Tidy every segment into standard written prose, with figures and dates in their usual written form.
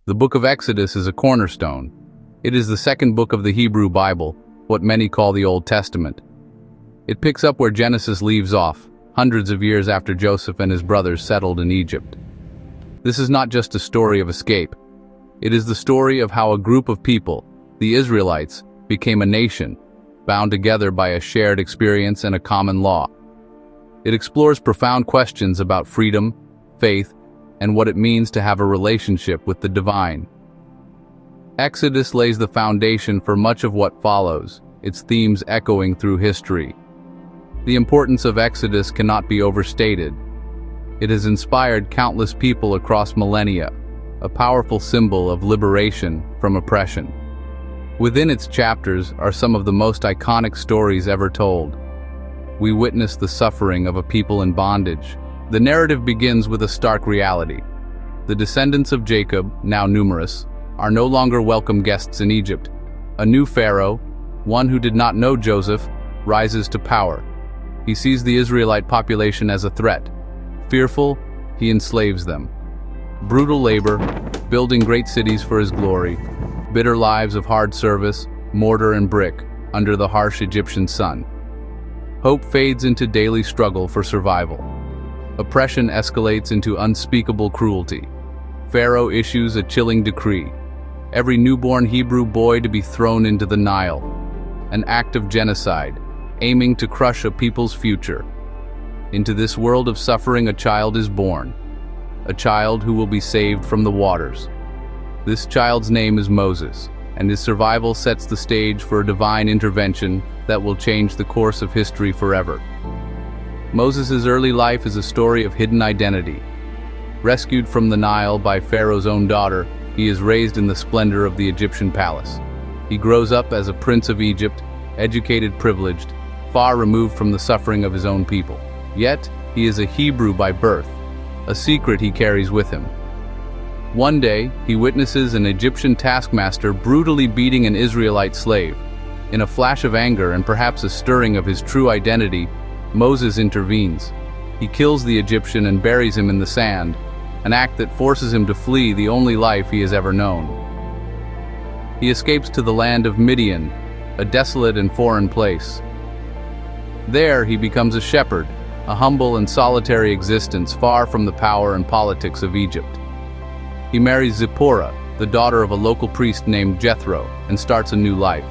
The book of Exodus is a cornerstone. It is the second book of the Hebrew Bible, what many call the Old Testament. It picks up where Genesis leaves off, hundreds of years after Joseph and his brothers settled in Egypt. This is not just a story of escape. It is the story of how a group of people, the Israelites, became a nation, bound together by a shared experience and a common law. It explores profound questions about freedom, faith, and what it means to have a relationship with the divine. Exodus lays the foundation for much of what follows, its themes echoing through history. The importance of Exodus cannot be overstated. It has inspired countless people across millennia, a powerful symbol of liberation from oppression. Within its chapters are some of the most iconic stories ever told. We witness the suffering of a people in bondage. The narrative begins with a stark reality. The descendants of Jacob, now numerous, are no longer welcome guests in Egypt. A new pharaoh, one who did not know Joseph, rises to power. He sees the Israelite population as a threat. Fearful, he enslaves them. Brutal labor, building great cities for his glory, bitter lives of hard service, mortar and brick, under the harsh Egyptian sun. Hope fades into daily struggle for survival. Oppression escalates into unspeakable cruelty. Pharaoh issues a chilling decree: every newborn Hebrew boy to be thrown into the Nile. An act of genocide, aiming to crush a people's future. Into this world of suffering a child is born, a child who will be saved from the waters. This child's name is Moses, and his survival sets the stage for a divine intervention that will change the course of history forever. Moses' early life is a story of hidden identity. Rescued from the Nile by Pharaoh's own daughter, he is raised in the splendor of the Egyptian palace. He grows up as a prince of Egypt, educated, privileged, far removed from the suffering of his own people. Yet, he is a Hebrew by birth, a secret he carries with him. One day, he witnesses an Egyptian taskmaster brutally beating an Israelite slave. In a flash of anger and perhaps a stirring of his true identity, Moses intervenes. He kills the Egyptian and buries him in the sand, an act that forces him to flee the only life he has ever known. He escapes to the land of Midian, a desolate and foreign place. There, he becomes a shepherd, a humble and solitary existence far from the power and politics of Egypt. He marries Zipporah, the daughter of a local priest named Jethro, and starts a new life.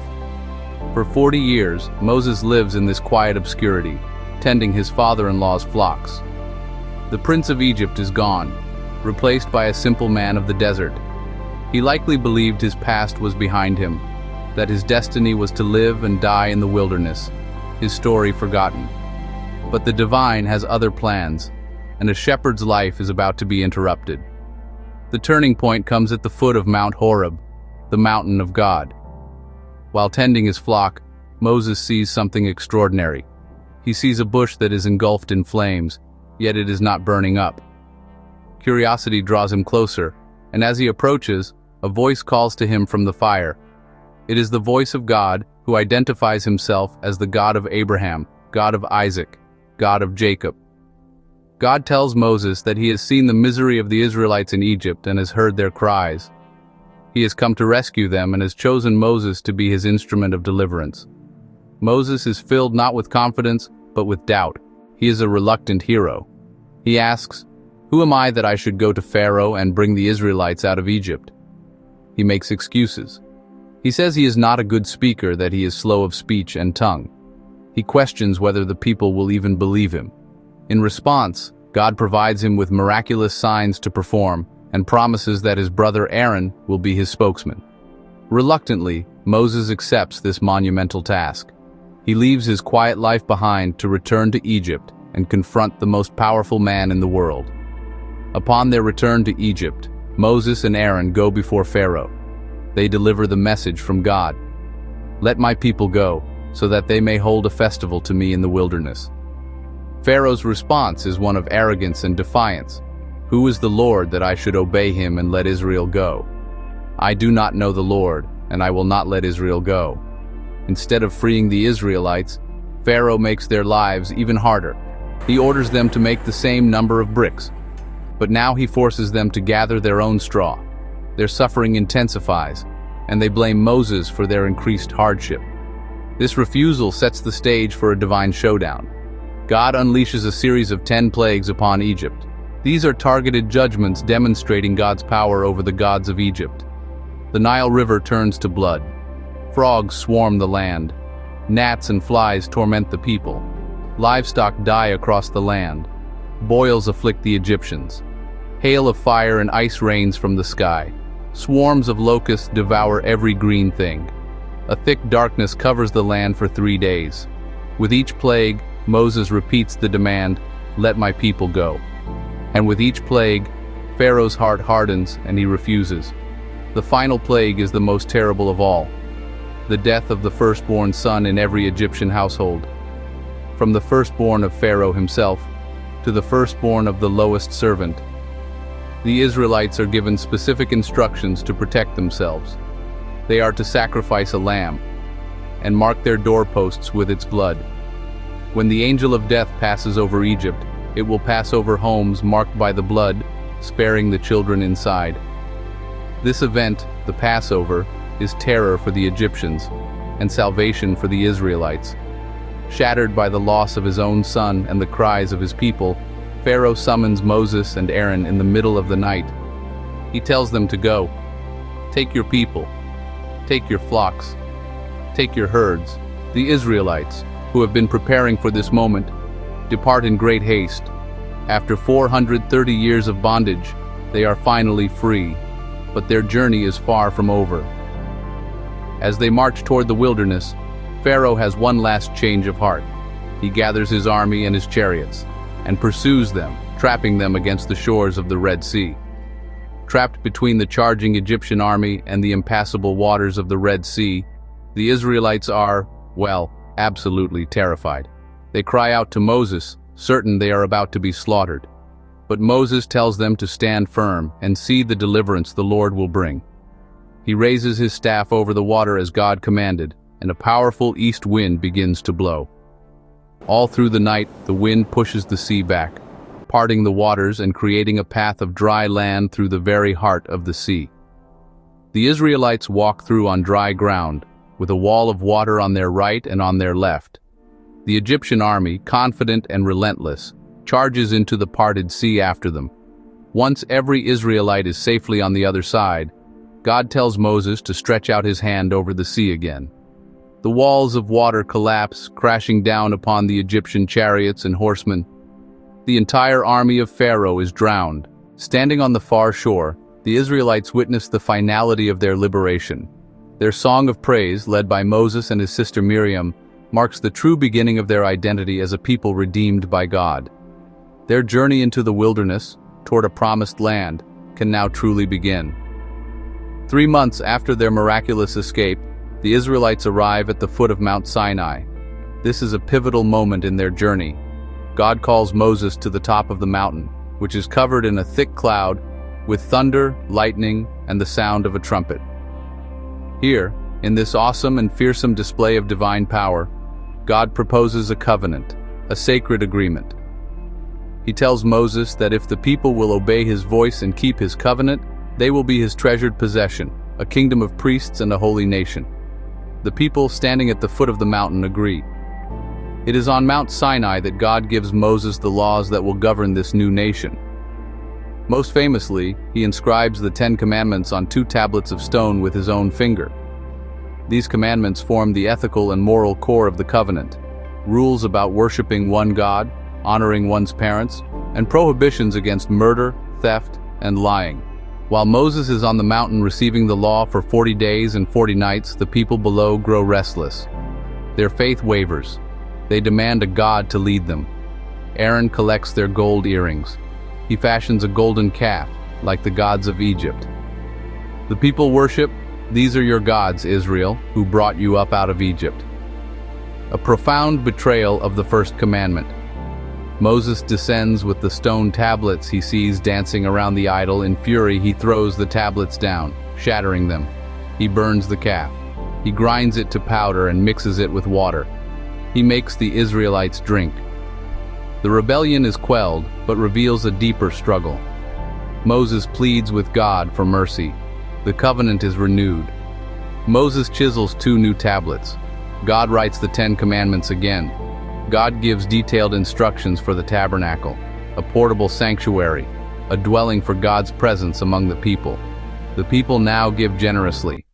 For 40 years, Moses lives in this quiet obscurity, tending his father-in-law's flocks. The prince of Egypt is gone, replaced by a simple man of the desert. He likely believed his past was behind him, that his destiny was to live and die in the wilderness, his story forgotten. But the divine has other plans, and a shepherd's life is about to be interrupted. The turning point comes at the foot of Mount Horeb, the mountain of God. While tending his flock, Moses sees something extraordinary. He sees a bush that is engulfed in flames, yet it is not burning up. Curiosity draws him closer, and as he approaches, a voice calls to him from the fire. It is the voice of God, who identifies himself as the God of Abraham, God of Isaac, God of Jacob. God tells Moses that he has seen the misery of the Israelites in Egypt and has heard their cries. He has come to rescue them and has chosen Moses to be his instrument of deliverance. Moses is filled not with confidence, but with doubt. He is a reluctant hero. He asks, "Who am I that I should go to Pharaoh and bring the Israelites out of Egypt?" He makes excuses. He says he is not a good speaker, that he is slow of speech and tongue. He questions whether the people will even believe him. In response, God provides him with miraculous signs to perform and promises that his brother Aaron will be his spokesman. Reluctantly, Moses accepts this monumental task. He leaves his quiet life behind to return to Egypt and confront the most powerful man in the world. Upon their return to Egypt, Moses and Aaron go before Pharaoh. They deliver the message from God: "Let my people go, so that they may hold a festival to me in the wilderness." Pharaoh's response is one of arrogance and defiance. "Who is the Lord that I should obey him and let Israel go? I do not know the Lord, and I will not let Israel go." Instead of freeing the Israelites, Pharaoh makes their lives even harder. He orders them to make the same number of bricks, but now he forces them to gather their own straw. their suffering intensifies, and they blame Moses for their increased hardship. This refusal sets the stage for a divine showdown. God unleashes a series of 10 plagues upon Egypt. These are targeted judgments demonstrating God's power over the gods of Egypt. The Nile River turns to blood. Frogs swarm the land. Gnats and flies torment the people. Livestock die across the land. Boils afflict the Egyptians. Hail of fire and ice rains from the sky. Swarms of locusts devour every green thing. A thick darkness covers the land for 3 days. With each plague, Moses repeats the demand, "Let my people go." And with each plague, Pharaoh's heart hardens and he refuses. The final plague is the most terrible of all: the death of the firstborn son in every Egyptian household. From the firstborn of Pharaoh himself to the firstborn of the lowest servant. The Israelites are given specific instructions to protect themselves. They are to sacrifice a lamb and mark their doorposts with its blood. When the angel of death passes over Egypt, it will pass over homes marked by the blood, sparing the children inside. This event, the Passover, is terror for the Egyptians and salvation for the Israelites. Shattered by the loss of his own son and the cries of his people, Pharaoh summons Moses and Aaron in the middle of the night. He tells them to go. Take your people. Take your flocks. Take your herds. The Israelites, who have been preparing for this moment, depart in great haste. After 430 years of bondage, they are finally free, but their journey is far from over. As they march toward the wilderness, Pharaoh has one last change of heart. He gathers his army and his chariots, and pursues them, trapping them against the shores of the Red Sea. Trapped between the charging Egyptian army and the impassable waters of the Red Sea, the Israelites are, well, absolutely terrified. They cry out to Moses, certain they are about to be slaughtered. But Moses tells them to stand firm and see the deliverance the Lord will bring. He raises his staff over the water as God commanded, and a powerful east wind begins to blow. All through the night, the wind pushes the sea back, parting the waters and creating a path of dry land through the very heart of the sea. The Israelites walk through on dry ground, with a wall of water on their right and on their left. The Egyptian army, confident and relentless, charges into the parted sea after them. Once every Israelite is safely on the other side, God tells Moses to stretch out his hand over the sea again. The walls of water collapse, crashing down upon the Egyptian chariots and horsemen. The entire army of Pharaoh is drowned. Standing on the far shore, the Israelites witness the finality of their liberation. Their song of praise, led by Moses and his sister Miriam, marks the true beginning of their identity as a people redeemed by God. Their journey into the wilderness, toward a promised land, can now truly begin. 3 months after their miraculous escape, the Israelites arrive at the foot of Mount Sinai. This is a pivotal moment in their journey. God calls Moses to the top of the mountain, which is covered in a thick cloud, with thunder, lightning, and the sound of a trumpet. Here, in this awesome and fearsome display of divine power, God proposes a covenant, a sacred agreement. He tells Moses that if the people will obey his voice and keep his covenant, they will be his treasured possession, a kingdom of priests and a holy nation. The people standing at the foot of the mountain agree. It is on Mount Sinai that God gives Moses the laws that will govern this new nation. Most famously, he inscribes the 10 Commandments on 2 tablets of stone with his own finger. These commandments form the ethical and moral core of the covenant. Rules about worshiping one God, honoring one's parents, and prohibitions against murder, theft, and lying. While Moses is on the mountain receiving the law for 40 days and 40 nights, the people below grow restless. Their faith wavers. They demand a God to lead them. Aaron collects their gold earrings. He fashions a golden calf, like the gods of Egypt. The people worship, "These are your gods, Israel, who brought you up out of Egypt." A profound betrayal of the first commandment. Moses descends with the stone tablets he sees dancing around the idol. In fury, he throws the tablets down, shattering them. He burns the calf. He grinds it to powder and mixes it with water. He makes the Israelites drink. The rebellion is quelled, but reveals a deeper struggle. Moses pleads with God for mercy. The covenant is renewed. Moses chisels 2 new tablets. God writes the 10 Commandments again. God gives detailed instructions for the tabernacle, a portable sanctuary, a dwelling for God's presence among the people. The people now give generously.